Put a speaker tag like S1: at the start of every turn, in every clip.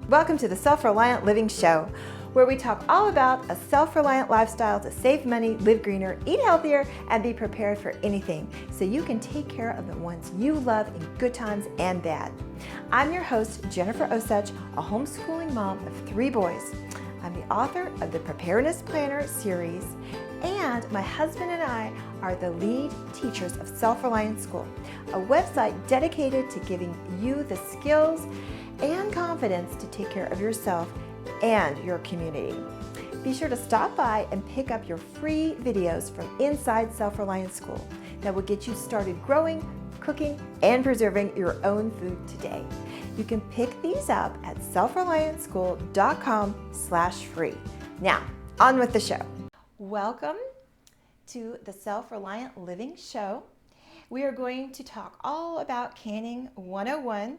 S1: Welcome to the Self-Reliant Living Show, where we talk all about a self-reliant lifestyle to save money, live greener, eat healthier, and be prepared for anything so you can take care of the ones you love in good times and bad. I'm your host, Jennifer Osich, a homeschooling mom of 3 boys. I'm the author of the Preparedness Planner series, and my husband and I are the lead teachers of Self-Reliant School, a website dedicated to giving you the skills and confidence to take care of yourself and your community. Be sure to stop by and pick up your free videos from inside Self-Reliant School that will get you started growing, cooking, and preserving your own food today. You can pick these up at selfreliantschool.com/free. Now, on with the show. Welcome to the Self-Reliant Living Show. We are going to talk all about Canning 101.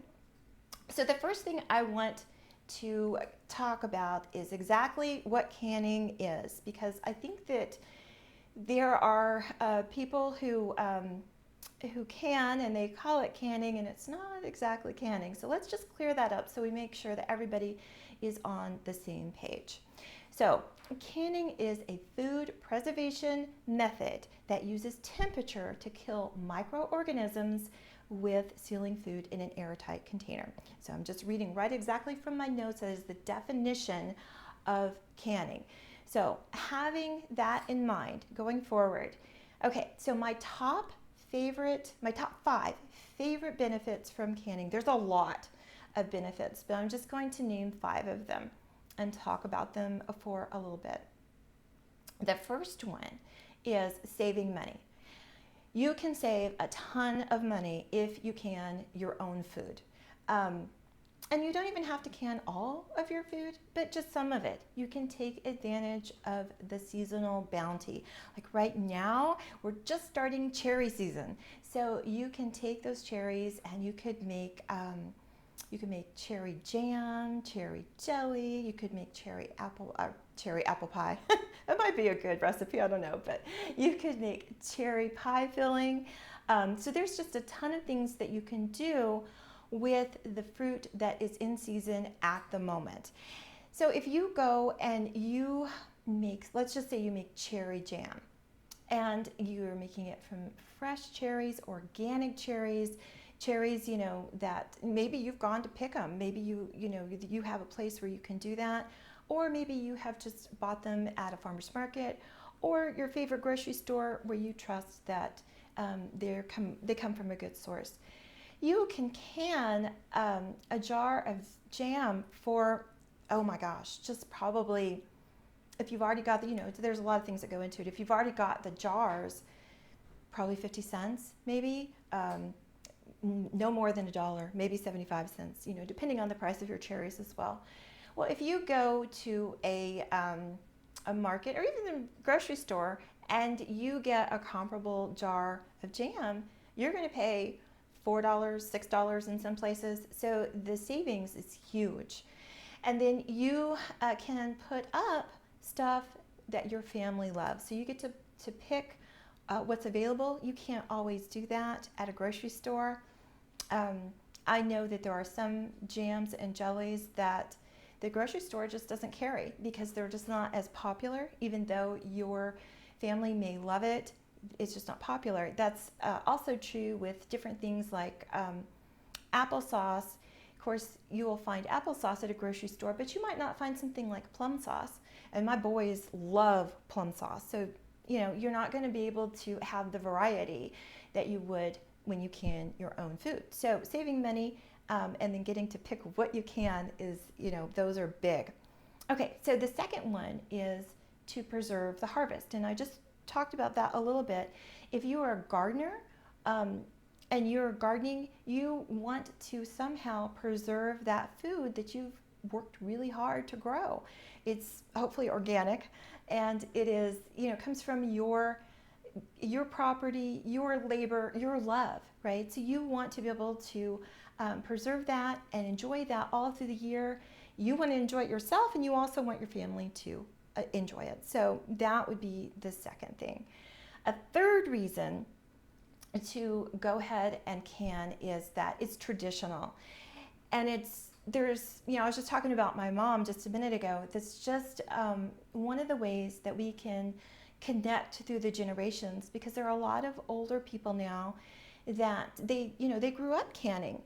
S1: So the first thing I want to talk about is exactly what canning is, because I think that there are people who can, and they call it canning, and it's not exactly canning. So let's just clear that up so we make sure that everybody is on the same page. So canning is a food preservation method that uses temperature to kill microorganisms with sealing food in an airtight container. So I'm just reading right exactly from my notes. That is the definition of canning. So having that in mind going forward. Okay, so my top 5 favorite benefits from canning. There's a lot of benefits, but I'm just going to name 5 of them and talk about them for a little bit. The first one is saving money. You can save a ton of money if you can your own food. And you don't even have to can all of your food, but just some of it. You can take advantage of the seasonal bounty. Like right now, we're just starting cherry season. So you can take those cherries and you could make cherry jam, cherry jelly. You could make cherry apple pie. That might be a good recipe, I don't know, but you could make cherry pie filling. So there's just a ton of things that you can do with the fruit that is in season at the moment. So if you go and you make, let's just say you make cherry jam, and you're making it from fresh cherries, organic cherries, that maybe you've gone to pick them. Maybe you have a place where you can do that, or maybe you have just bought them at a farmer's market or your favorite grocery store where you trust that they come from a good source. You can can a jar of jam for, oh my gosh, just probably, if you've already got there's a lot of things that go into it. If you've already got the jars, probably 50 cents maybe. No more than $1, maybe 75 cents, depending on the price of your cherries as well. Well, if you go to a market or even a grocery store and you get a comparable jar of jam, you're going to pay $4, $6 in some places. So the savings is huge. And then you can put up stuff that your family loves. So you get to pick what's available. You can't always do that at a grocery store. I know that there are some jams and jellies that the grocery store just doesn't carry because they're just not as popular. Even though your family may love it, it's just not popular. That's also true with different things like applesauce. Of course, you will find applesauce at a grocery store, but you might not find something like plum sauce. And my boys love plum sauce. So, you're not going to be able to have the variety that you would when you can your own food. So saving money and then getting to pick what you can is, those are big. Okay, so the second one is to preserve the harvest. And I just talked about that a little bit. If you are a gardener and you're gardening, you want to somehow preserve that food that you've worked really hard to grow. It's hopefully organic, and it is, comes from your property, your labor, your love, right? So you want to be able to preserve that and enjoy that all through the year. You want to enjoy it yourself, and you also want your family to enjoy it. So that would be the second thing. A third reason to go ahead and can is that it's traditional. And it's I was just talking about my mom just a minute ago. That's just one of the ways that we can connect through the generations, because there are a lot of older people now that they grew up canning.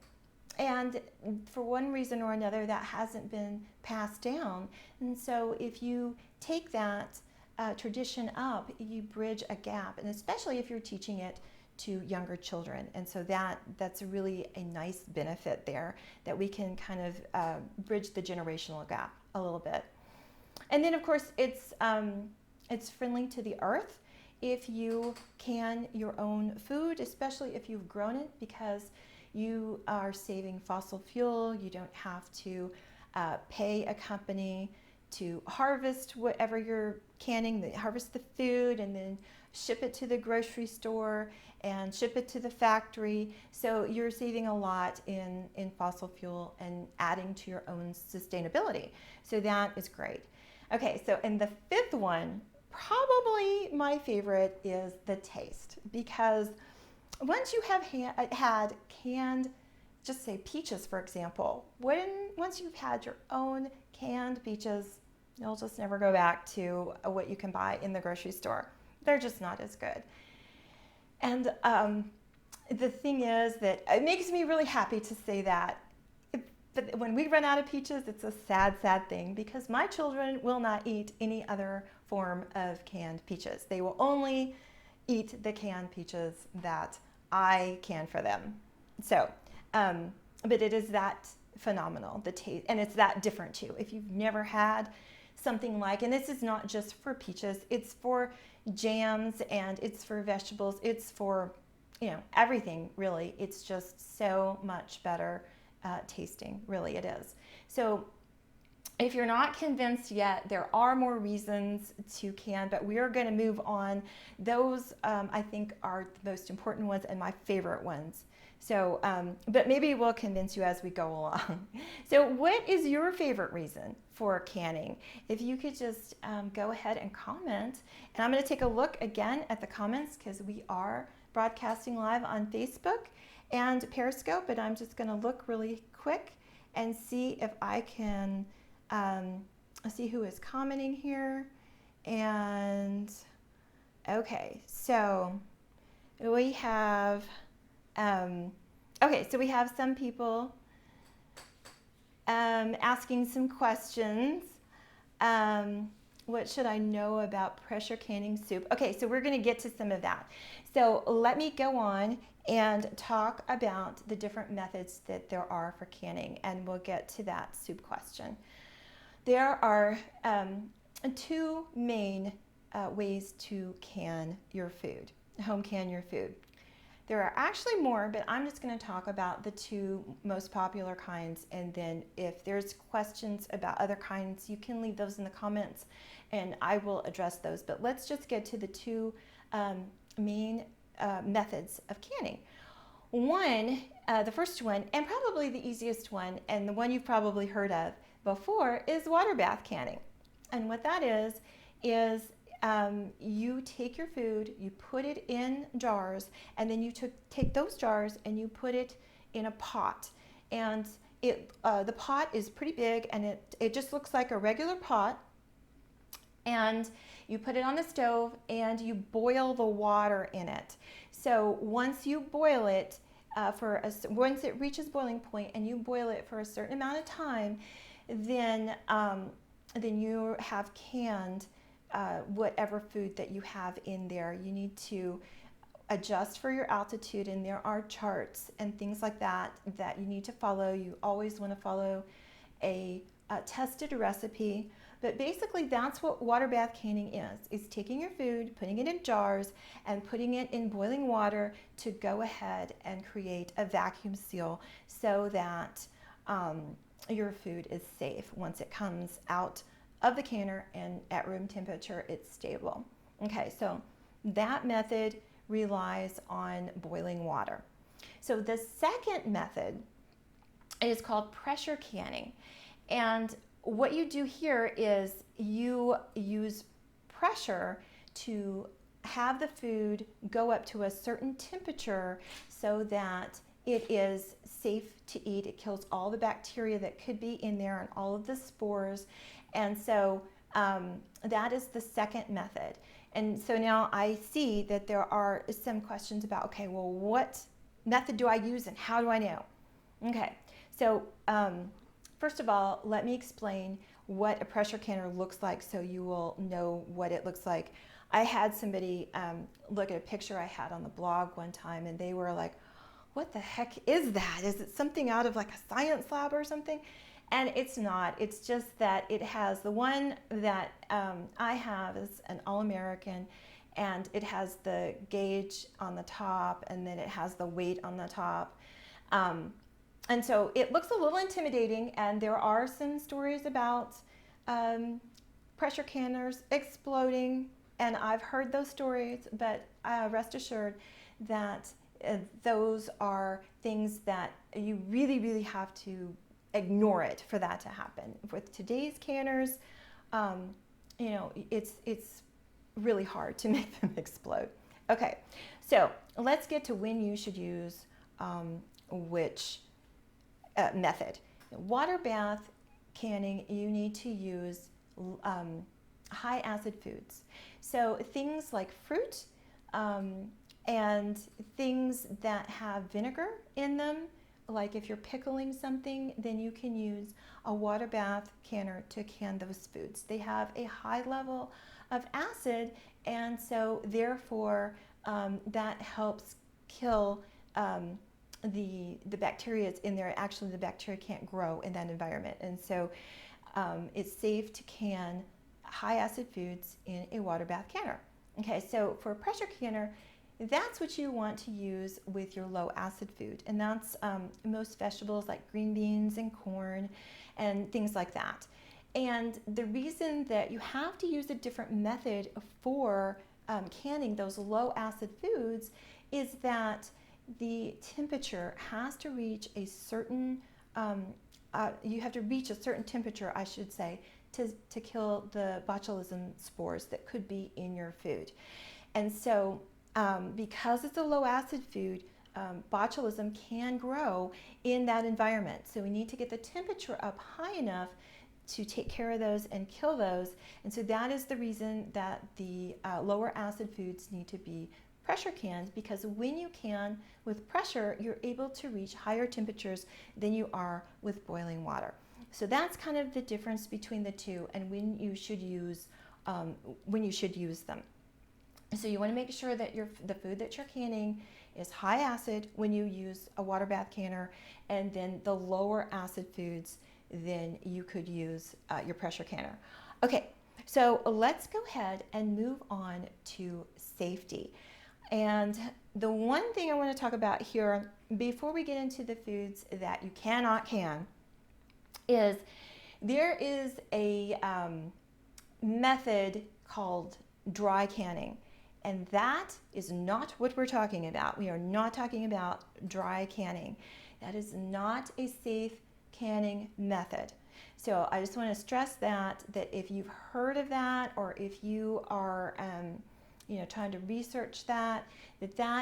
S1: And for one reason or another, that hasn't been passed down. And so if you take that tradition up, you bridge a gap, and especially if you're teaching it to younger children. And so that's really a nice benefit there, that we can kind of bridge the generational gap a little bit. And then of course it's friendly to the earth if you can your own food, especially if you've grown it, because you are saving fossil fuel. You don't have to pay a company to harvest whatever you're canning. They harvest the food and then ship it to the grocery store and ship it to the factory. So you're saving a lot in fossil fuel and adding to your own sustainability. So that is great. Okay, so and the fifth one, probably my favorite, is the taste, because once you have had canned, just say peaches, for example, once you've had your own canned peaches, you'll just never go back to what you can buy in the grocery store. They're just not as good. And the thing is that it makes me really happy to say that. But when we run out of peaches, it's a sad, sad thing, because my children will not eat any other form of canned peaches. They will only eat the canned peaches that I can for them. So, but it is that phenomenal, the taste, and it's that different too. If you've never had something like, and this is not just for peaches, it's for jams and it's for vegetables, it's for, everything really. It's just so much better tasting, really it is. So if you're not convinced yet, there are more reasons to can, but we are going to move on. Those I think are the most important ones and my favorite ones. So, but maybe we'll convince you as we go along. So what is your favorite reason for canning? If you could just go ahead and comment. And I'm going to take a look again at the comments, because we are broadcasting live on Facebook and Periscope, but I'm just going to look really quick and see if I can see who is commenting here. And okay, so we have so we have some people asking some questions. What should I know about pressure canning soup? Okay, so we're going to get to some of that. So let me go on and talk about the different methods that there are for canning, and we'll get to that soup question. There are two main ways to can your food, home can your food. There are actually more, but I'm just going to talk about the two most popular kinds, and then if there's questions about other kinds, you can leave those in the comments and I will address those. But let's just get to the two main methods of canning. One, the first one, and probably the easiest one, and the one you've probably heard of before, is water bath canning. And what that is you take your food, you put it in jars, and then you take those jars and you put it in a pot. And the pot is pretty big, and it just looks like a regular pot. And you put it on the stove and you boil the water in it. So once you boil it, once it reaches boiling point and you boil it for a certain amount of time, then you have canned whatever food that you have in there. You need to adjust for your altitude, and there are charts and things like that that you need to follow. You always want to follow a tested recipe. But basically that's what water bath canning is taking your food, putting it in jars, and putting it in boiling water to go ahead and create a vacuum seal so that your food is safe. Once it comes out of the canner and at room temperature, it's stable. Okay, so that method relies on boiling water. So the second method is called pressure canning. And what you do here is you use pressure to have the food go up to a certain temperature so that it is safe to eat. It kills all the bacteria that could be in there and all of the spores. And so that is the second method. And so now I see that there are some questions about, okay, well, what method do I use and how do I know? Okay, so first of all, let me explain what a pressure canner looks like so you will know what it looks like. I had somebody look at a picture I had on the blog one time, and they were like, what the heck is that? Is it something out of like a science lab or something? And it's not. It's just that it has, the one that I have is an All-American, and it has the gauge on the top, and then it has the weight on the top. And so it looks a little intimidating, and there are some stories about pressure canners exploding, and I've heard those stories, but rest assured that those are things that you really, really have to ignore it for that to happen. With today's canners, you know, it's really hard to make them explode. Okay, so let's get to when you should use which method. Water bath canning, you need to use high acid foods. So things like fruit and things that have vinegar in them, like if you're pickling something, then you can use a water bath canner to can those foods. They have a high level of acid, and so therefore that helps kill the bacteria in there. Actually, the bacteria can't grow in that environment, and so it's safe to can high acid foods in a water bath canner. Okay, so for a pressure canner, that's what you want to use with your low acid food, and that's most vegetables like green beans and corn and things like that. And the reason that you have to use a different method for canning those low acid foods is that the temperature has to reach a certain, you have to reach a certain temperature, I should say, to kill the botulism spores that could be in your food. And so because it's a low acid food, botulism can grow in that environment. So we need to get the temperature up high enough to take care of those and kill those. And so that is the reason that the lower acid foods need to be pressure canned, because when you can with pressure, you're able to reach higher temperatures than you are with boiling water. So that's kind of the difference between the two and when you should use them. So you want to make sure that the food that you're canning is high acid when you use a water bath canner, and then the lower acid foods, then you could use your pressure canner. Okay, so let's go ahead and move on to safety. And the one thing I want to talk about here before we get into the foods that you cannot can is there is a method called dry canning. And that is not what we're talking about. We are not talking about dry canning. That is not a safe canning method. So I just want to stress that if you've heard of that, or if you are trying to research that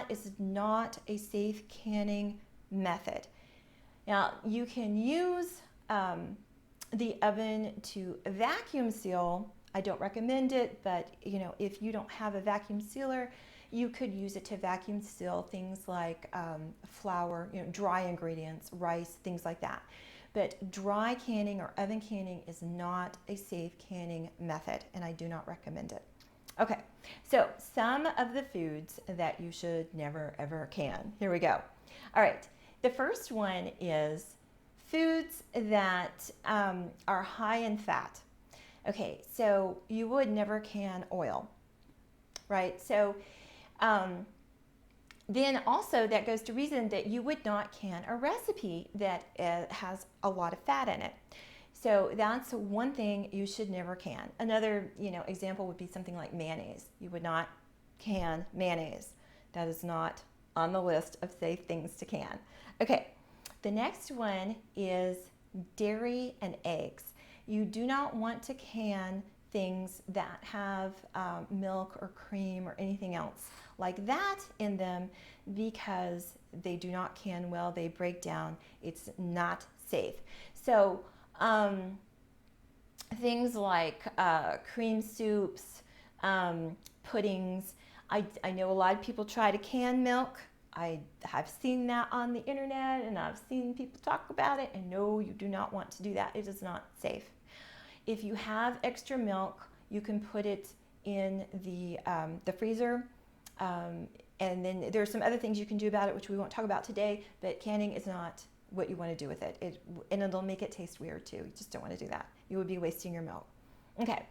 S1: is not a safe canning method. Now, you can use the oven to vacuum seal. I don't recommend it, but if you don't have a vacuum sealer, you could use it to vacuum seal things like flour, dry ingredients, rice, things like that. But dry canning or oven canning is not a safe canning method, and I do not recommend it. Okay, so some of the foods that you should never ever can. Here we go. All right, the first one is foods that are high in fat. Okay, so you would never can oil, right? So then also that goes to reason that you would not can a recipe that has a lot of fat in it. So that's one thing you should never can. Another example would be something like mayonnaise. You would not can mayonnaise. That is not on the list of safe things to can. Okay, the next one is dairy and eggs. You do not want to can things that have milk or cream or anything else like that in them, because they do not can well, they break down, it's not safe. So things like cream soups, puddings. I know a lot of people try to can milk. I have seen that on the internet, and I've seen people talk about it, and no, you do not want to do that. It is not safe. If you have extra milk, you can put it in the freezer, and then there's some other things you can do about it, which we won't talk about today, but canning is not what you want to do with it. And it'll make it taste weird too. You just don't want to do that. You would be wasting your milk. Okay.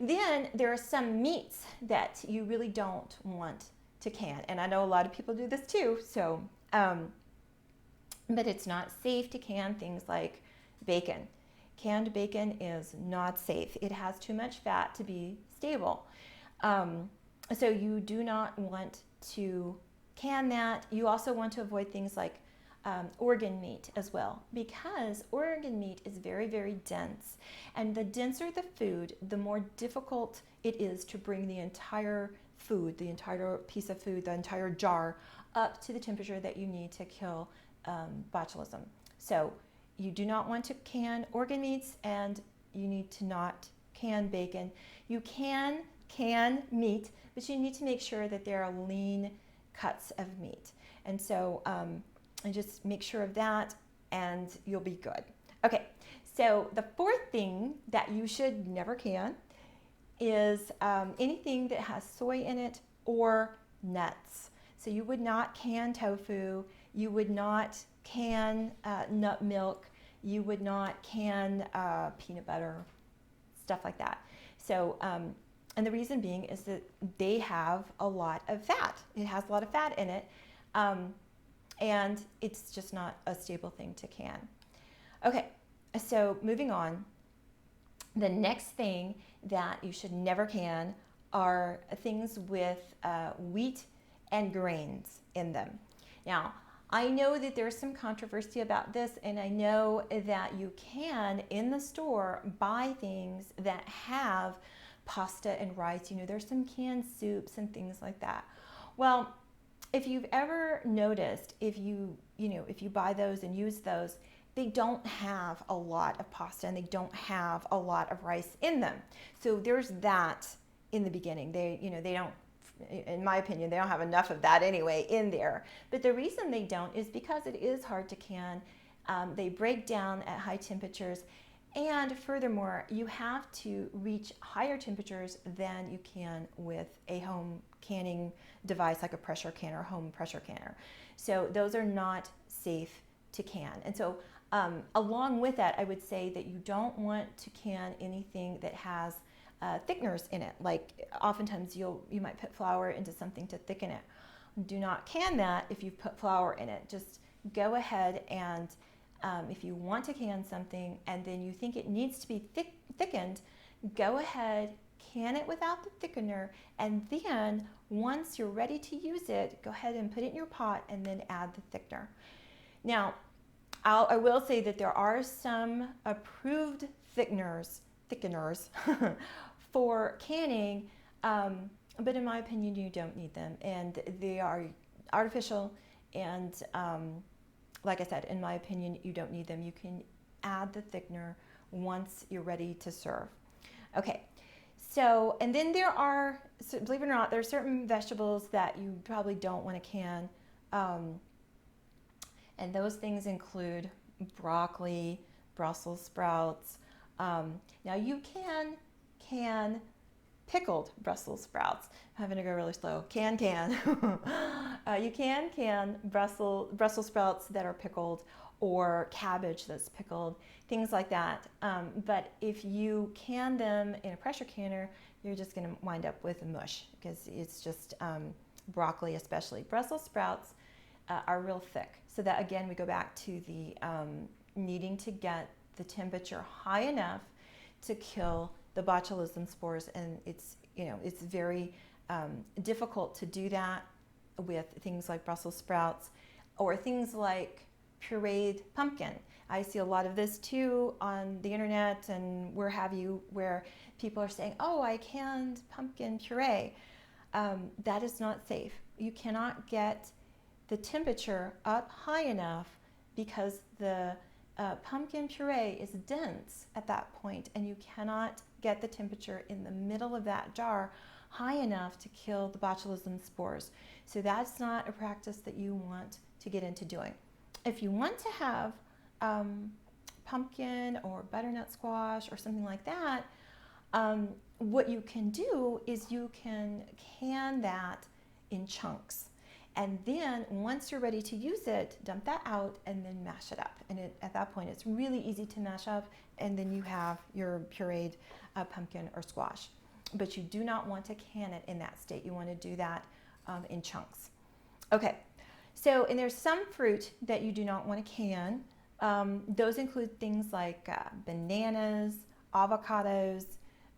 S1: Then there are some meats that you really don't want to can. And I know a lot of people do this too. So, but it's not safe to can things like bacon. Canned bacon is not safe. It has too much fat to be stable. So you do not want to can that. You also want to avoid things like organ meat as well, because organ meat is very, very dense. And the denser the food, the more difficult it is to bring the entire food, the entire piece of food, the entire jar up to the temperature that you need to kill botulism. So you do not want to can organ meats, and you need to not can bacon. You can meat, but you need to make sure that there are lean cuts of meat. And so and just make sure of that, and you'll be good. Okay, so the fourth thing that you should never can is anything that has soy in it or nuts. So you would not can tofu, you would not can nut milk, you would not can peanut butter, stuff like that. So, and the reason being is that they have a lot of fat. It has a lot of fat in it. And it's just not a stable thing to can. Okay, so moving on. The next thing that you should never can are things with wheat and grains in them. Now, I know that there's some controversy about this, and I know that you can, in the store, buy things that have pasta and rice. You know, there's some canned soups and things like that. Well, if you've ever noticed, if you buy those and use those, they don't have a lot of pasta and they don't have a lot of rice in them. So there's that in the beginning. They don't, in my opinion, they don't have enough of that anyway in there. But the reason they don't is because it is hard to can. They break down at high temperatures. And furthermore, you have to reach higher temperatures than you can with a home canning device like a pressure canner, home pressure canner. So those are not safe to can. And so along with that, I would say that you don't want to can anything that has thickeners in it. Like oftentimes you might put flour into something to thicken it. Do not can that if you put flour in it. Just go ahead and if you want to can something and then you think it needs to be thickened, go ahead, can it without the thickener, and then once you're ready to use it, go ahead and put it in your pot and then add the thickener. Now, I will say that there are some approved thickeners for canning, but in my opinion, you don't need them, and they are artificial, and like I said, in my opinion, you don't need them. You can add the thickener once you're ready to serve. Okay, so, and then there are, believe it or not, there are certain vegetables that you probably don't want to can, and those things include broccoli, Brussels sprouts. Now you can pickled Brussels sprouts. I'm having to go really slow. Can. You can Brussels sprouts that are pickled, or cabbage that's pickled, things like that. But if you can them in a pressure canner, you're just going to wind up with a mush, because it's just broccoli especially. Brussels sprouts are real thick. So that, again, we go back to the needing to get the temperature high enough to kill the botulism spores, and it's very difficult to do that with things like Brussels sprouts or things like pureed pumpkin. I see a lot of this too on the internet and where have you, where people are saying, oh, I canned pumpkin puree. That is not safe. You cannot get the temperature up high enough because the pumpkin puree is dense at that point, and you cannot get the temperature in the middle of that jar high enough to kill the botulism spores. So that's not a practice that you want to get into doing. If you want to have pumpkin or butternut squash or something like that, what you can do is you can can that in chunks. And then once you're ready to use it, dump that out and then mash it up. And at that point, it's really easy to mash up, and then you have your pureed pumpkin or squash. But you do not want to can it in that state. You want to do that in chunks. Okay, so, and there's some fruit that you do not want to can. Those include things like bananas, avocados,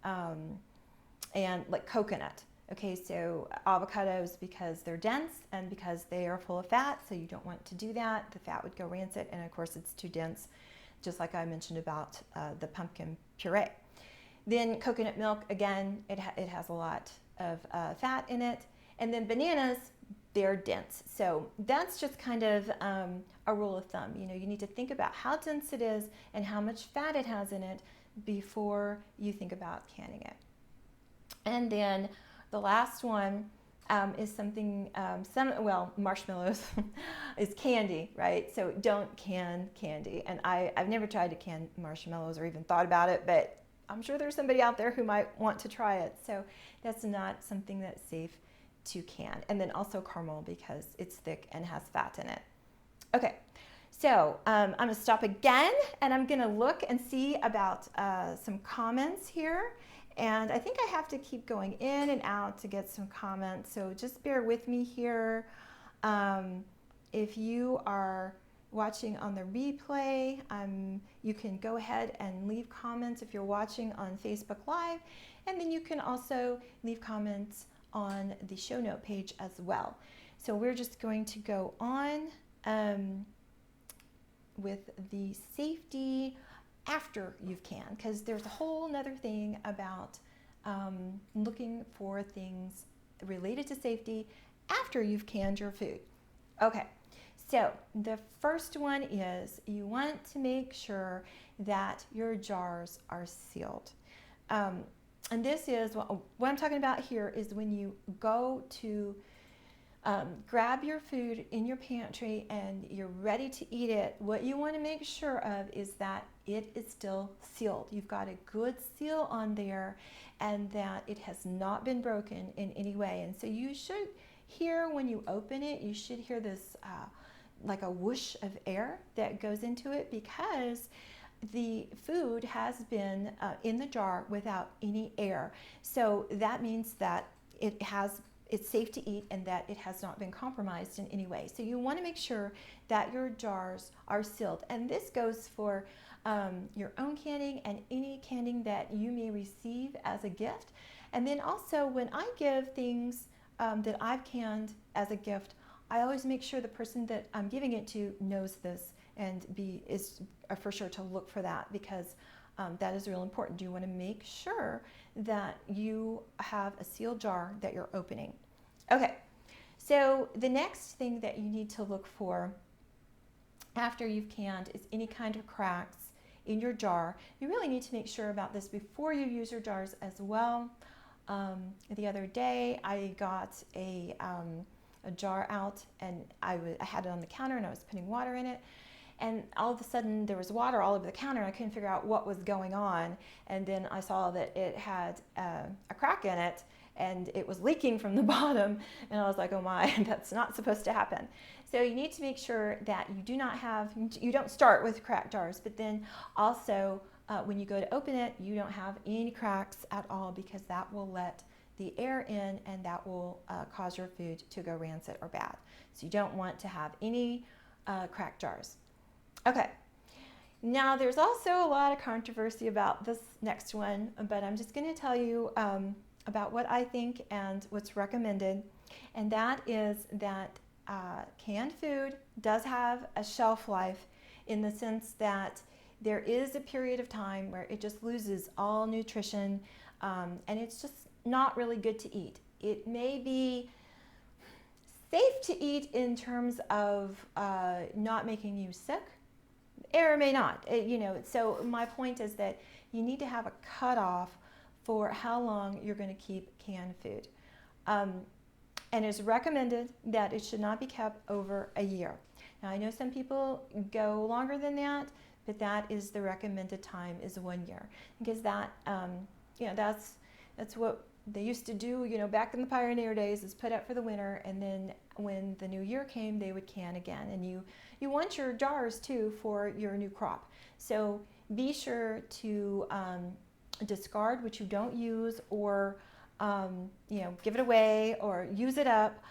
S1: and like coconut. Okay, so avocados because they're dense and because they are full of fat, so you don't want to do that. The fat would go rancid, and of course it's too dense, just like I mentioned about the pumpkin puree. Then coconut milk, again, it has a lot of fat in it. And then bananas, they're dense. So that's just kind of a rule of thumb. You know, you need to think about how dense it is and how much fat it has in it before you think about canning it. And then the last one is something, marshmallows is candy, right? So don't can candy. And I've never tried to can marshmallows or even thought about it, but I'm sure there's somebody out there who might want to try it. So that's not something that's safe to can. And then also caramel because it's thick and has fat in it. Okay, so I'm going to stop again, and I'm going to look and see about some comments here. And I think I have to keep going in and out to get some comments, so just bear with me here. If you are watching on the replay, you can go ahead and leave comments if you're watching on Facebook Live, and then you can also leave comments on the show note page as well. So we're just going to go on with the safety after you've canned, because there's a whole nother thing about looking for things related to safety after you've canned your food. Okay, so the first one is you want to make sure that your jars are sealed. And this is, what I'm talking about here is when you go to grab your food in your pantry and you're ready to eat it, what you want to make sure of is that it is still sealed. You've got a good seal on there and that it has not been broken in any way. And so you should hear, when you open it, you should hear this like a whoosh of air that goes into it, because the food has been in the jar without any air. So that means that it's safe to eat and that it has not been compromised in any way. So you want to make sure that your jars are sealed. And this goes for your own canning and any canning that you may receive as a gift. And then also when I give things that I've canned as a gift, I always make sure the person that I'm giving it to knows this and is for sure to look for that, because that is real important. You want to make sure that you have a sealed jar that you're opening. Okay, so the next thing that you need to look for after you've canned is any kind of cracks in your jar. You really need to make sure about this before you use your jars as well. The other day I got a jar out, and I had it on the counter and I was putting water in it. And all of a sudden there was water all over the counter and I couldn't figure out what was going on. And then I saw that it had a crack in it and it was leaking from the bottom. And I was like, oh my, that's not supposed to happen. So you need to make sure that you don't start with cracked jars, but then also when you go to open it, you don't have any cracks at all, because that will let the air in and that will cause your food to go rancid or bad. So you don't want to have any cracked jars. Okay, now there's also a lot of controversy about this next one, but I'm just going to tell you about what I think and what's recommended, and that is that canned food does have a shelf life in the sense that there is a period of time where it just loses all nutrition, and it's just not really good to eat. It may be safe to eat in terms of not making you sick, or may not. So my point is that you need to have a cutoff for how long you're going to keep canned food. And it's recommended that it should not be kept over a year. Now, I know some people go longer than that, but that is the recommended time, is 1 year, because that, that's what they used to do, back in the pioneer days, is put up for the winter, and then when the new year came, they would can again. And you want your jars too for your new crop. So be sure to discard what you don't use, or give it away or use it up.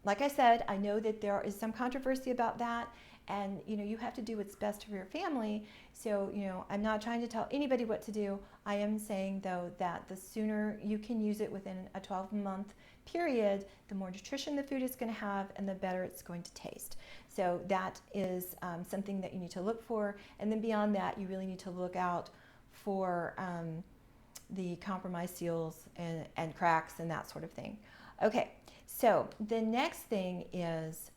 S1: Like I said, I know that there is some controversy about that, and you have to do what's best for your family. So I'm not trying to tell anybody what to do. I am saying though that the sooner you can use it within a 12-month period, the more nutrition the food is going to have and the better it's going to taste. So that is something that you need to look for. And then beyond that, you really need to look out for the compromised seals and cracks and that sort of thing. Okay, so the next thing is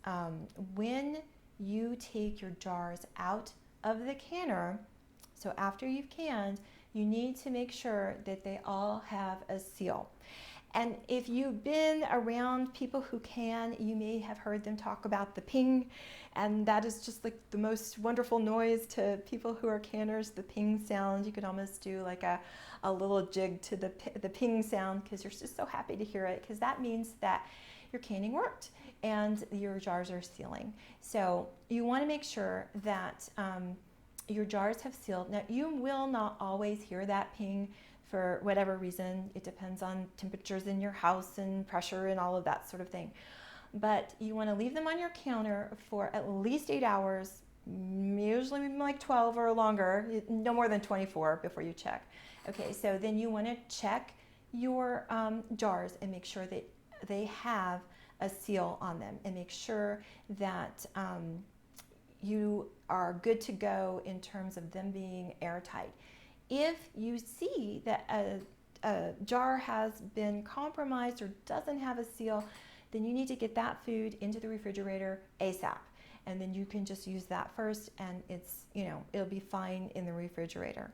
S1: when you take your jars out of the canner, so after you've canned, you need to make sure that they all have a seal. And if you've been around people who can, you may have heard them talk about the ping, and that is just like the most wonderful noise to people who are canners, the ping sound. You could almost do like a little jig to the ping sound, because you're just so happy to hear it, because that means that your canning worked and your jars are sealing. So you want to make sure that your jars have sealed. Now, you will not always hear that ping for whatever reason. It depends on temperatures in your house and pressure and all of that sort of thing. But you want to leave them on your counter for at least 8 hours, usually like 12 or longer, no more than 24 before you check. Okay, so then you want to check your jars and make sure that they have a seal on them, and make sure that you are good to go in terms of them being airtight. If you see that a jar has been compromised or doesn't have a seal, then you need to get that food into the refrigerator ASAP. And then you can just use that first, and it'll be fine in the refrigerator.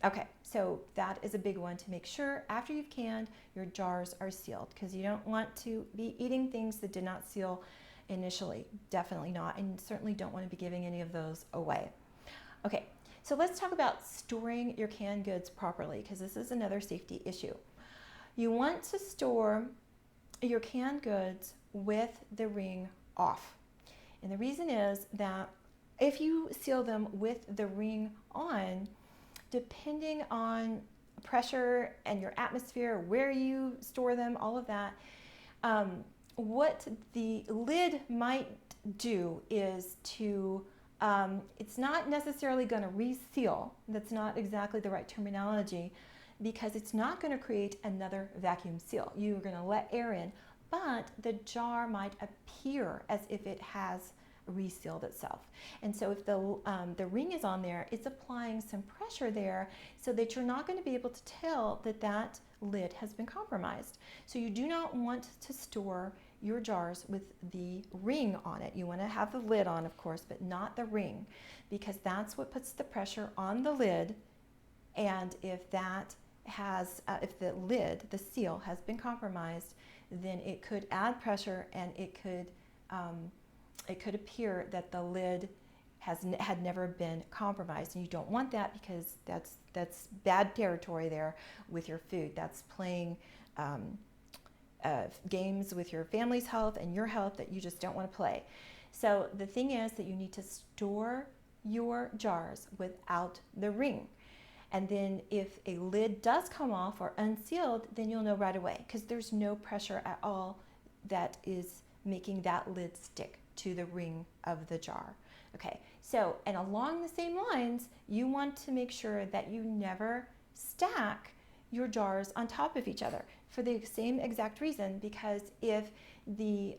S1: Okay, so that is a big one, to make sure after you've canned, your jars are sealed, because you don't want to be eating things that did not seal initially. Definitely not, and certainly don't want to be giving any of those away. Okay, so let's talk about storing your canned goods properly, because this is another safety issue. You want to store your canned goods with the ring off. And the reason is that if you seal them with the ring on, depending on pressure and your atmosphere, where you store them, all of that, what the lid might do is to, it's not necessarily going to reseal. That's not exactly the right terminology, because it's not going to create another vacuum seal. You're going to let air in, but the jar might appear as if it has resealed itself. And so if the ring is on there, it's applying some pressure there, so that you're not going to be able to tell that that lid has been compromised. So you do not want to store your jars with the ring on it. You want to have the lid on, of course, but not the ring, because that's what puts the pressure on the lid. And if that has, if the lid, the seal, has been compromised, then it could add pressure, and it could appear that the lid had never been compromised, and you don't want that, because that's bad territory there with your food. That's playing games with your family's health and your health that you just don't want to play. So the thing is that you need to store your jars without the ring. And then if a lid does come off or unsealed, then you'll know right away, because there's no pressure at all that is making that lid stick to the ring of the jar. Okay, so, and along the same lines, you want to make sure that you never stack your jars on top of each other. for the same exact reason, because if the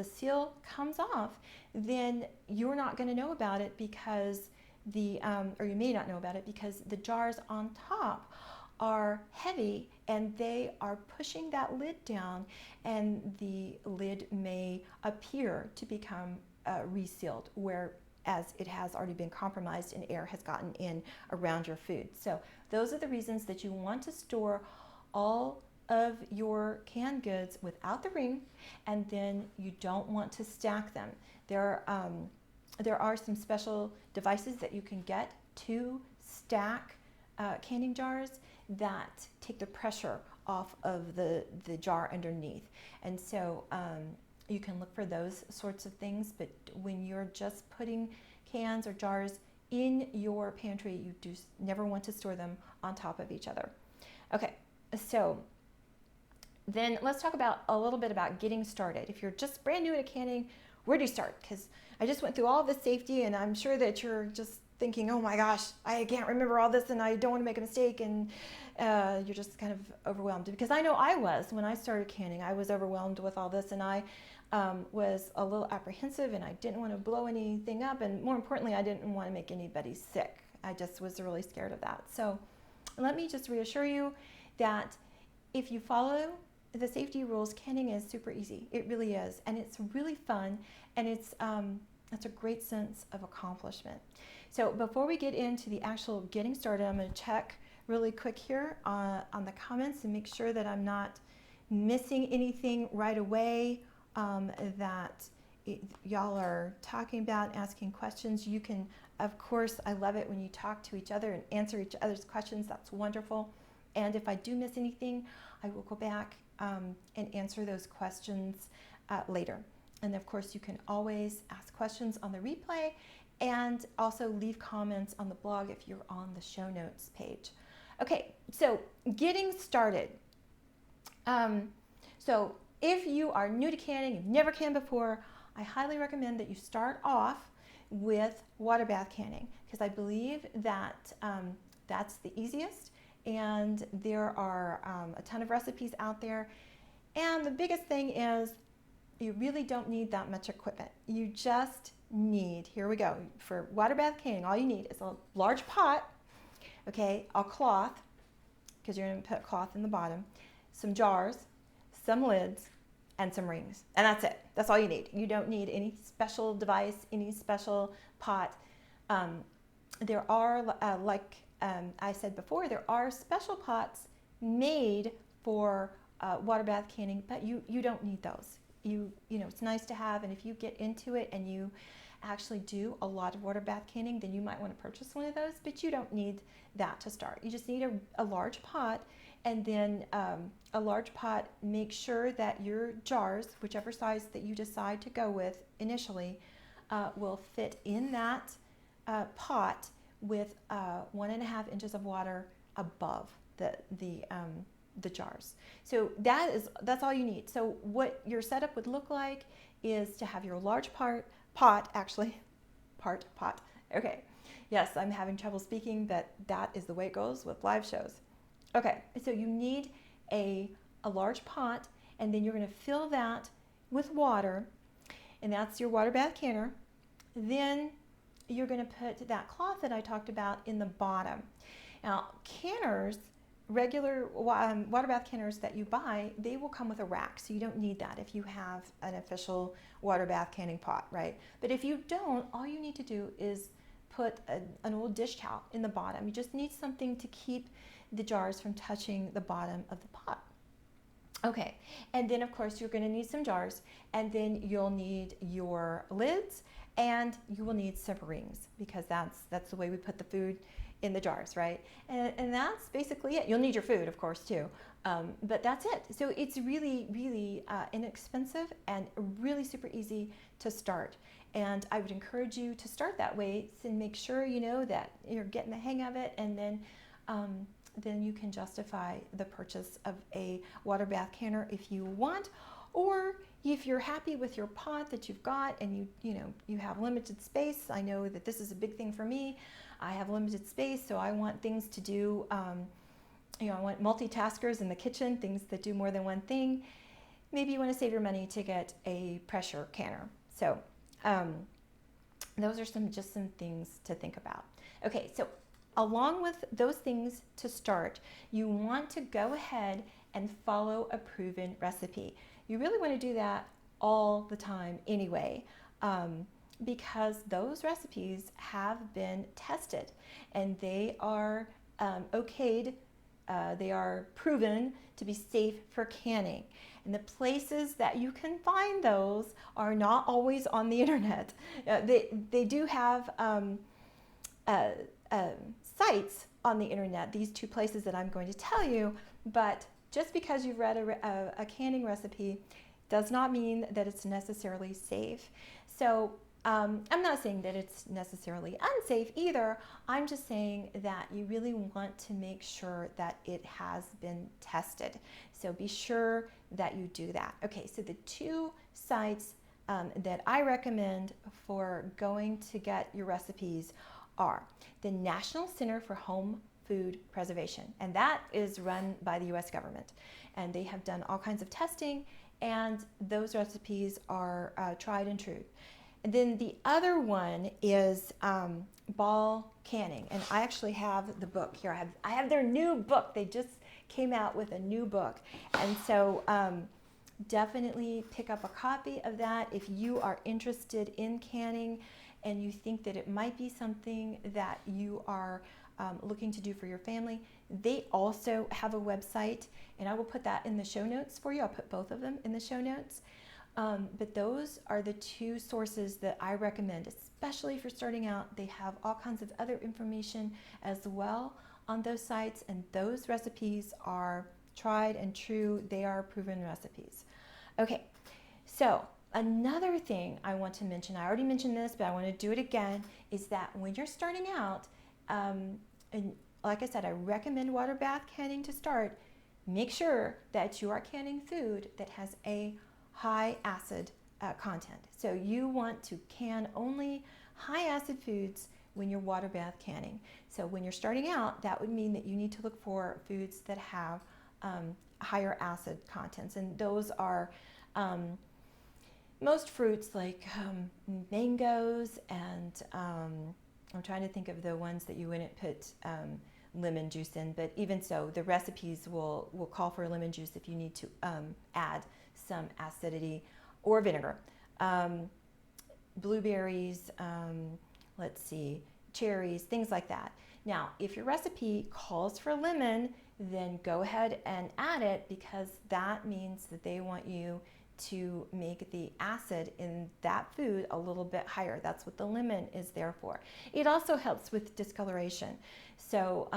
S1: seal comes off, then you're not going to know about it because or you may not know about it because the jars on top are heavy and they are pushing that lid down, and the lid may appear to become resealed, whereas it has already been compromised and air has gotten in around your food. So those are the reasons that you want to store all of your canned goods without the ring, and then you don't want to stack them. There are some special devices that you can get to stack canning jars that take the pressure off of the jar underneath. And so you can look for those sorts of things, but when you're just putting cans or jars in your pantry, you do never want to store them on top of each other. Okay, so then let's talk about a little bit about getting started. If you're just brand new at canning, where do you start? Because I just went through all this safety, and I'm sure that you're just thinking, oh my gosh, I can't remember all this and I don't want to make a mistake, and you're just kind of overwhelmed. Because I know I was, when I started canning, I was overwhelmed with all this, and I was a little apprehensive, and I didn't want to blow anything up, and more importantly, I didn't want to make anybody sick. I just was really scared of that. So let me just reassure you that if you follow the safety rules, canning is super easy. It really is, and it's really fun, and it's a great sense of accomplishment. So before we get into the actual getting started, I'm going to check really quick here on the comments and make sure that I'm not missing anything right away that y'all are talking about, asking questions. You can, of course, I love it when you talk to each other and answer each other's questions. That's wonderful. And if I do miss anything, I will go back and answer those questions later. And of course, you can always ask questions on the replay and also leave comments on the blog if you're on the show notes page. Okay, so getting started. So if you are new to canning, you've never canned before, I highly recommend that you start off with water bath canning, because I believe that that's the easiest, and there are a ton of recipes out there. And the biggest thing is you really don't need that much equipment. You just need, here we go, for water bath canning, all you need is a large pot, okay, a cloth, because you're going to put cloth in the bottom, some jars, some lids, and some rings. And that's it. That's all you need. You don't need any special device, any special pot. There are, like I said before, there are special pots made for water bath canning, but you don't need those. You know, it's nice to have, and if you get into it and you actually do a lot of water bath canning, then you might want to purchase one of those, but you don't need that to start. You just need a large pot, and then a large pot, make sure that your jars, whichever size that you decide to go with initially, will fit in that pot with 1.5 inches of water above the jars. So that's all you need. So what your setup would look like is to have your large pot. Okay. Yes, I'm having trouble speaking, but that is the way it goes with live shows. Okay, so you need a large pot, and then you're going to fill that with water, and that's your water bath canner. Then you're going to put that cloth that I talked about in the bottom. Now, canners, regular water bath canners that you buy, they will come with a rack, so you don't need that if you have an official water bath canning pot, right? But if you don't, all you need to do is put an old dish towel in the bottom. You just need something to keep the jars from touching the bottom of the pot. Okay, and then of course you're going to need some jars, and then you'll need your lids, and you will need some rings, because that's the way we put the food in the jars, right? And that's basically it. You'll need your food, of course, too, but that's it. So it's really, really inexpensive and really super easy to start. And I would encourage you to start that way and make sure you know that you're getting the hang of it, and then you can justify the purchase of a water bath canner if you want, or if you're happy with your pot that you've got and you have limited space. I know that this is a big thing for me. I have limited space, so I want things to do I want multitaskers in the kitchen, things that do more than one thing. Maybe you want to save your money to get a pressure canner. So those are some things to think about. Okay, so along with those things to start, you want to go ahead and follow a proven recipe. You really want to do that all the time anyway, because those recipes have been tested and they are okayed. They are proven to be safe for canning. And the places that you can find those are not always on the internet. They do have sites on the internet, these two places that I'm going to tell you, but just because you've read a canning recipe does not mean that it's necessarily safe. So I'm not saying that it's necessarily unsafe either. I'm just saying that you really want to make sure that it has been tested. So be sure that you do that. Okay, so the two sites that I recommend for going to get your recipes are the National Center for Home Food Preservation, and that is run by the U.S. government. And they have done all kinds of testing, and those recipes are tried and true. And then the other one is Ball Canning, and I actually have the book here. I have their new book. They just came out with a new book, and so definitely pick up a copy of that if you are interested in canning and you think that it might be something that you are looking to do for your family. They also have a website, and I will put that in the show notes for you. I'll put both of them in the show notes. But those are the two sources that I recommend, especially for starting out. They have all kinds of other information as well on those sites, and those recipes are tried and true. They are proven recipes. Okay, so another thing I want to mention, I already mentioned this, but I want to do it again, is that when you're starting out, and like I said, I recommend water bath canning to start. Make sure that you are canning food that has a high acid content. So you want to can only high acid foods when you're water bath canning. So when you're starting out, that would mean that you need to look for foods that have higher acid contents, and those are most fruits like mangoes, and I'm trying to think of the ones that you wouldn't put lemon juice in, but even so, the recipes will call for lemon juice if you need to add some acidity, or vinegar. Blueberries, let's see, cherries, things like that. Now, if your recipe calls for lemon, then go ahead and add it, because that means that they want you to make the acid in that food a little bit higher. That's what the lemon is there for. It also helps with discoloration. So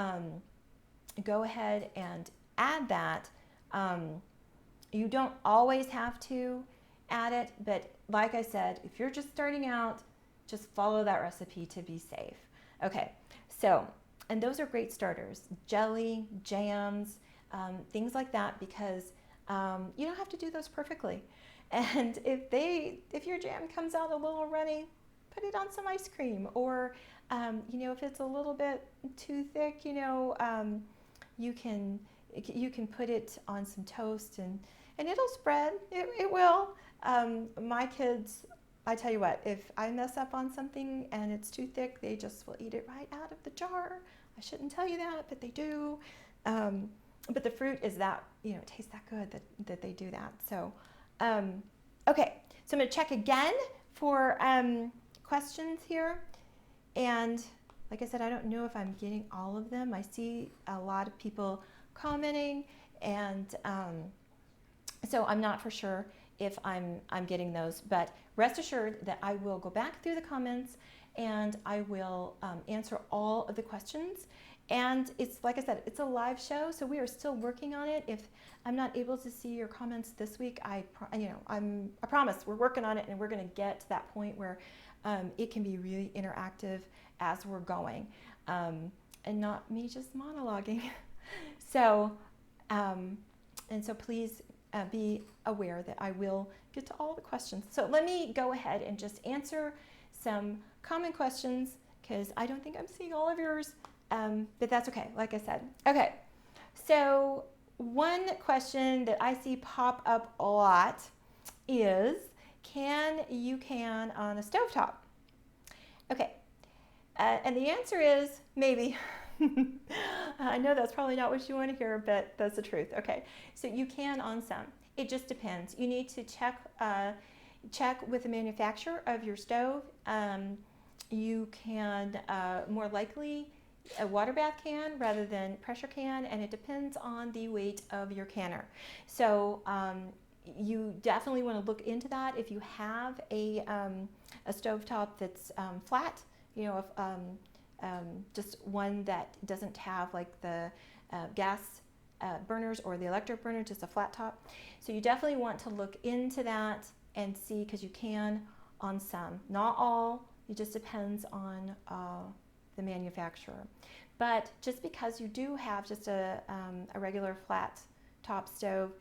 S1: go ahead and add that. You don't always have to add it, but like I said, if you're just starting out, just follow that recipe to be safe. Okay, so, and those are great starters. Jelly, jams, things like that, because you don't have to do those perfectly. And if your jam comes out a little runny, put it on some ice cream, or if it's a little bit too thick, you can put it on some toast, and it'll spread. It will. My kids, I tell you what, if I mess up on something and it's too thick, they just will eat it right out of the jar. I shouldn't tell you that, but they do. But the fruit is that, it tastes that good that they do that. So, okay. So I'm going to check again for questions here. And like I said, I don't know if I'm getting all of them. I see a lot of people commenting, and so I'm not for sure if I'm getting those, but rest assured that I will go back through the comments and I will answer all of the questions. And it's, like I said, it's a live show, so we are still working on it. If I'm not able to see your comments this week, I promise we're working on it, and we're going to get to that point where it can be really interactive as we're going, and not me just monologuing. So, and so please be aware that I will get to all the questions. So let me go ahead and just answer some common questions, because I don't think I'm seeing all of yours, but that's okay, like I said. Okay, So one question that I see pop up a lot is, can you can on a stovetop? Okay, and the answer is maybe. I know that's probably not what you want to hear, but that's the truth. Okay, so you can on some. It just depends. You need to check with the manufacturer of your stove. You can more likely a water bath can rather than pressure can, and it depends on the weight of your canner. So you definitely want to look into that. If you have a stovetop that's flat, you know, if, just one that doesn't have like the gas burners or the electric burner, just a flat top. So you definitely want to look into that and see, because you can on some, not all. It just depends on the manufacturer. But just because you do have just a regular flat top stove,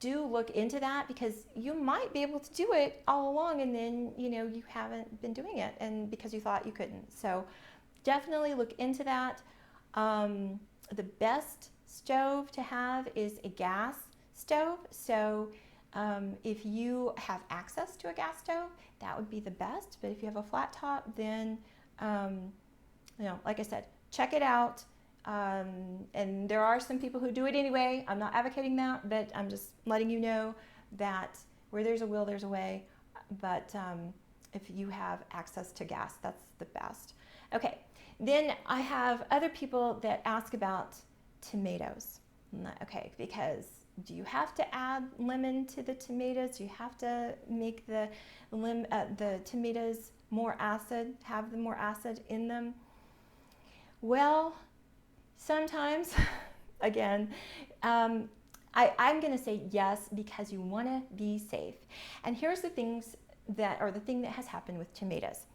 S1: do look into that, because you might be able to do it all along and then you haven't been doing it, and because you thought you couldn't. So definitely look into that. The best stove to have is a gas stove. So if you have access to a gas stove, that would be the best. But if you have a flat top, then like I said, check it out. And there are some people who do it anyway. I'm not advocating that, but I'm just letting you know that where there's a will, there's a way. But if you have access to gas, that's the best. Okay, then I have other people that ask about tomatoes. Okay, because do you have to add lemon to the tomatoes? Do you have to make the tomatoes more acid, have them more acid in them? Well, sometimes, again, I'm going to say yes, because you want to be safe. And here's the thing that has happened with tomatoes.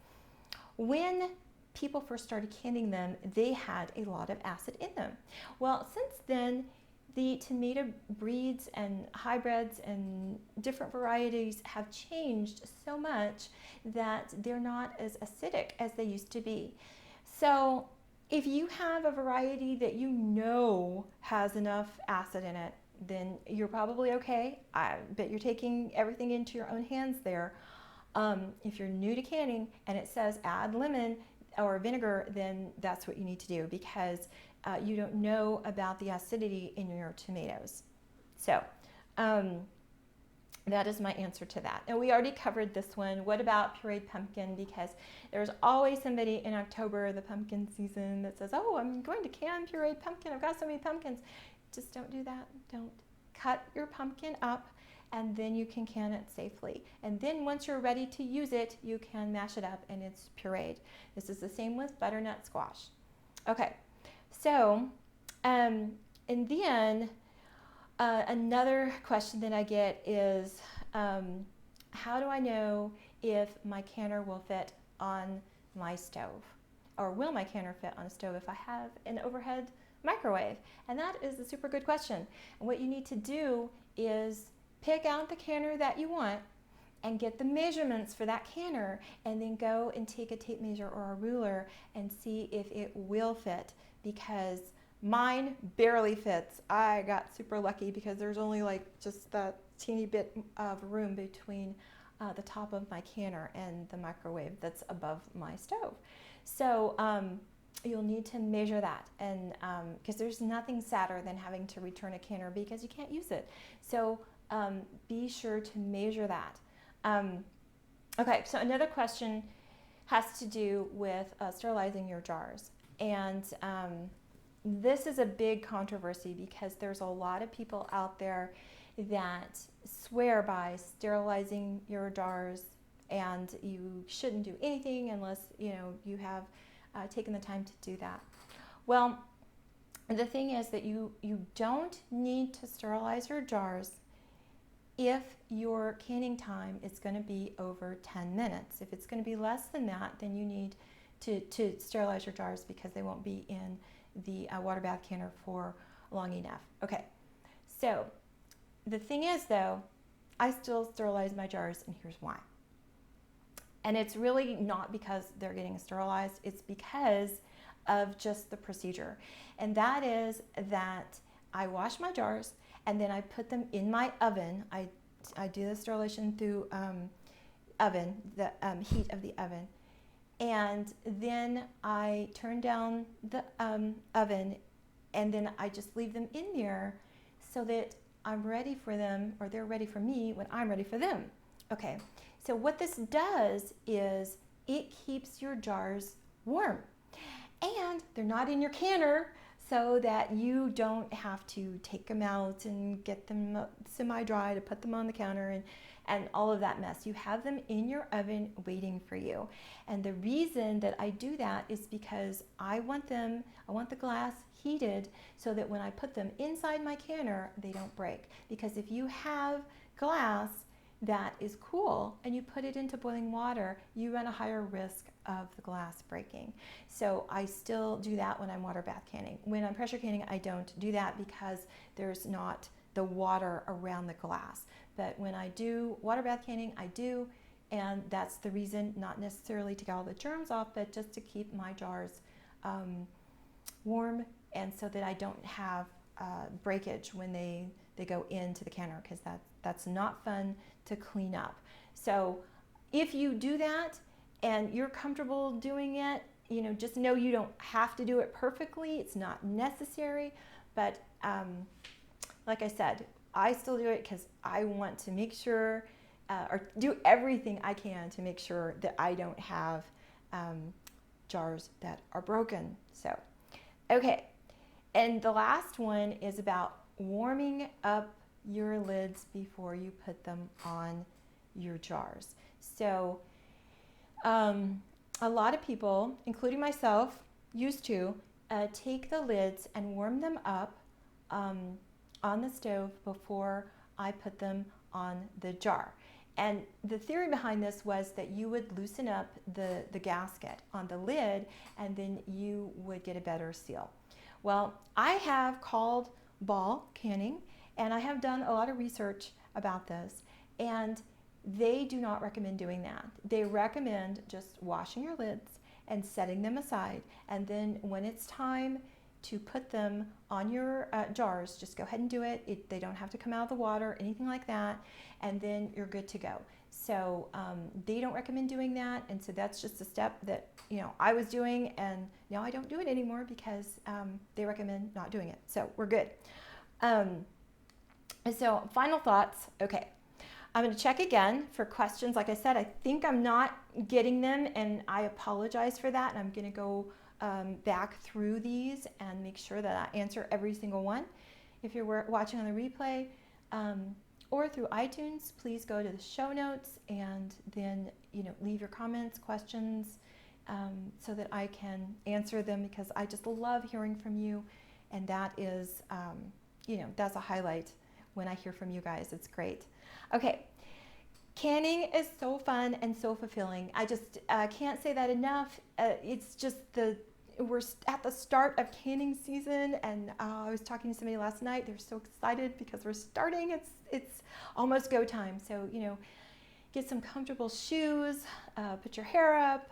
S1: When people first started canning them, they had a lot of acid in them. Well, since then, the tomato breeds and hybrids and different varieties have changed so much that they're not as acidic as they used to be. So if you have a variety that you know has enough acid in it, then you're probably okay. But you're taking everything into your own hands there. If you're new to canning and it says add lemon or vinegar, then that's what you need to do, because you don't know about the acidity in your tomatoes. So that is my answer to that. And we already covered this one. What about pureed pumpkin? Because there's always somebody in October, the pumpkin season, that says, oh, I'm going to can pureed pumpkin. I've got so many pumpkins. Just don't do that. Don't. Cut your pumpkin up, and then you can can it safely. And then once you're ready to use it, you can mash it up and it's pureed. This is the same with butternut squash. Okay, so, and then another question that I get is, how do I know if my canner will fit on my stove? Or will my canner fit on a stove if I have an overhead microwave? And that is a super good question. And what you need to do is pick out the canner that you want and get the measurements for that canner, and then go and take a tape measure or a ruler and see if it will fit, because mine barely fits. I got super lucky because there's only like just that teeny bit of room between the top of my canner and the microwave that's above my stove. So you'll need to measure that, and because there's nothing sadder than having to return a canner because you can't use it. So be sure to measure that. Okay, so another question has to do with sterilizing your jars. And this is a big controversy because there's a lot of people out there that swear by sterilizing your jars, and you shouldn't do anything unless you have taken the time to do that. Well, the thing is that you don't need to sterilize your jars if your canning time is going to be over 10 minutes. If it's going to be less than that, then you need to sterilize your jars, because they won't be in the water bath canner for long enough. Okay, so the thing is though, I still sterilize my jars, and here's why. And it's really not because they're getting sterilized, it's because of just the procedure. And that is that I wash my jars and then I put them in my oven. I do the sterilization through oven, the heat of the oven. And then I turn down the oven, and then I just leave them in there so that I'm ready for them, or they're ready for me when I'm ready for them. Okay, so what this does is it keeps your jars warm. And they're not in your canner, so that you don't have to take them out and get them semi-dry to put them on the counter and all of that mess. You have them in your oven waiting for you. And the reason that I do that is because I want the glass heated so that when I put them inside my canner, they don't break. Because if you have glass that is cool and you put it into boiling water, you run a higher risk of the glass breaking. So I still do that when I'm water bath canning. When I'm pressure canning, I don't do that because there's not the water around the glass. But when I do water bath canning, I do, and that's the reason, not necessarily to get all the germs off, but just to keep my jars warm, and so that I don't have breakage when they go into the canner, because that's not fun to clean up. So if you do that and you're comfortable doing it, just know you don't have to do it perfectly. It's not necessary, but like I said, I still do it because I want to make sure, or do everything I can to make sure that I don't have jars that are broken. So, okay. And the last one is about warming up your lids before you put them on your jars. So, a lot of people, including myself, used to take the lids and warm them up on the stove before I put them on the jar. And the theory behind this was that you would loosen up the gasket on the lid, and then you would get a better seal. Well, I have called Ball Canning, and I have done a lot of research about this, and they do not recommend doing that. They recommend just washing your lids and setting them aside, and then when it's time to put them on your jars, just go ahead and do it. They don't have to come out of the water, anything like that, and then you're good to go. So they don't recommend doing that, and so that's just a step that I was doing, and now I don't do it anymore because they recommend not doing it. So we're good. So final thoughts. Okay, I'm going to check again for questions. Like I said, I think I'm not getting them, and I apologize for that, and I'm going to go back through these and make sure that I answer every single one. If you're watching on the replay or through iTunes, please go to the show notes and then leave your comments, questions, so that I can answer them, because I just love hearing from you, and that is that's a highlight when I hear from you guys. It's great. Okay. Canning is so fun and so fulfilling. I just can't say that enough. It's just we're at the start of canning season, and I was talking to somebody last night. They're so excited because we're starting. It's almost go time. So get some comfortable shoes, put your hair up,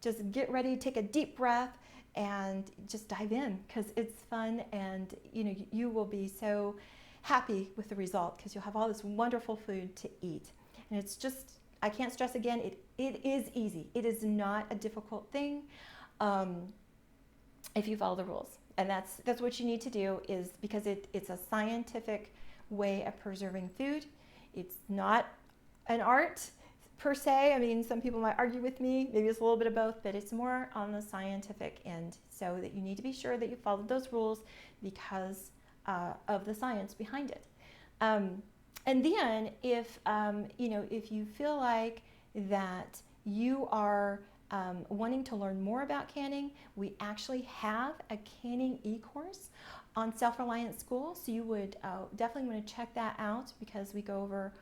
S1: just get ready, take a deep breath, and just dive in, because it's fun, and you will be so happy with the result, because you'll have all this wonderful food to eat. And it's just, I can't stress again, it is easy. It is not a difficult thing if you follow the rules. And that's what you need to do, is because it's a scientific way of preserving food. It's not an art per se. I mean, some people might argue with me, maybe it's a little bit of both, but it's more on the scientific end, so that you need to be sure that you follow those rules because of the science behind it. And then if you feel like that you are wanting to learn more about canning, we actually have a canning e-course on Self-Reliant School, so you would definitely want to check that out, because we go over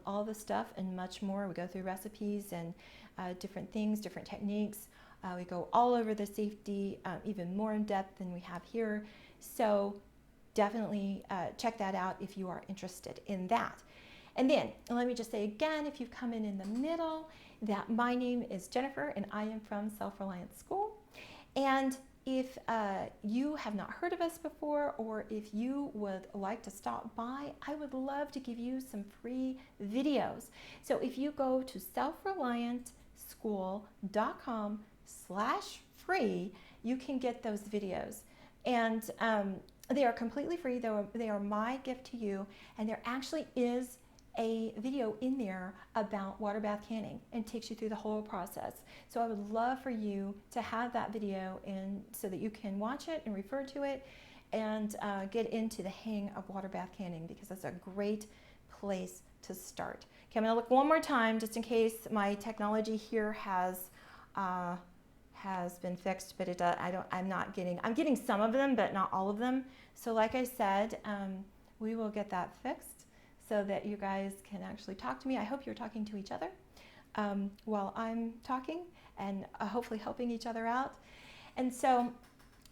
S1: all the stuff and much more. We go through recipes and different things, different techniques. We go all over the safety, even more in depth than we have here. So definitely check that out if you are interested in that. And then let me just say again, if you've come in the middle, that my name is Jennifer, and I am from Self-Reliant School. And if you have not heard of us before, or if you would like to stop by, I would love to give you some free videos. So if you go to selfreliantschool.com/free, you can get those videos. And they are completely free. They are my gift to you. And there actually is a video in there about water bath canning and takes you through the whole process. So I would love for you to have that video in so that you can watch it and refer to it and get into the hang of water bath canning, because that's a great place to start. Okay, I'm going to look one more time just in case my technology here has been fixed, but I'm getting some of them, but not all of them. So like I said, we will get that fixed so that you guys can actually talk to me. I hope you're talking to each other while I'm talking, and hopefully helping each other out. And so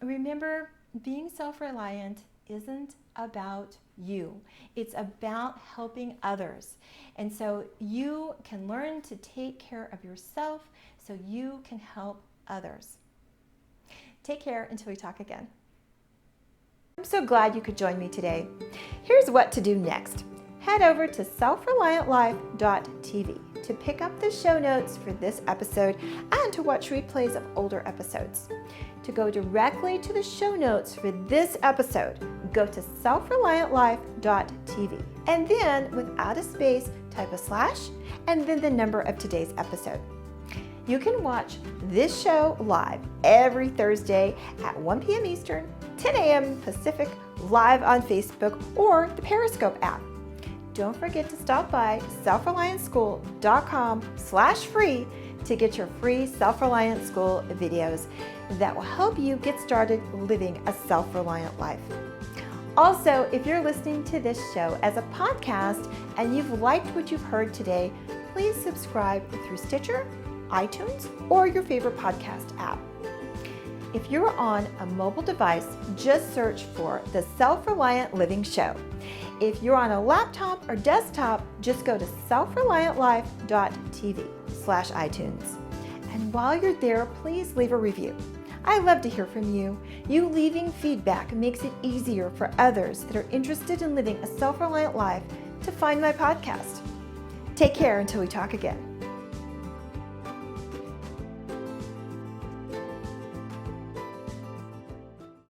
S1: remember, being self-reliant isn't about you. It's about helping others. And so you can learn to take care of yourself so you can help others. Take care until we talk again. I'm so glad you could join me today. Here's what to do next. Head over to selfreliantlife.tv to pick up the show notes for this episode and to watch replays of older episodes. To go directly to the show notes for this episode, go to selfreliantlife.tv and then, without a space, type a / and then the number of today's episode. You can watch this show live every Thursday at 1 p.m. Eastern, 10 a.m. Pacific, live on Facebook or the Periscope app. Don't forget to stop by selfreliantschool.com/free to get your free Self-Reliant School videos that will help you get started living a self-reliant life. Also, if you're listening to this show as a podcast and you've liked what you've heard today, please subscribe through Stitcher, iTunes, or your favorite podcast app. If you're on a mobile device, just search for the Self-Reliant Living Show. If you're on a laptop or desktop, just go to selfreliantlife.tv/iTunes. And while you're there, please leave a review. I love to hear from you. You leaving feedback makes it easier for others that are interested in living a self-reliant life to find my podcast. Take care until we talk again.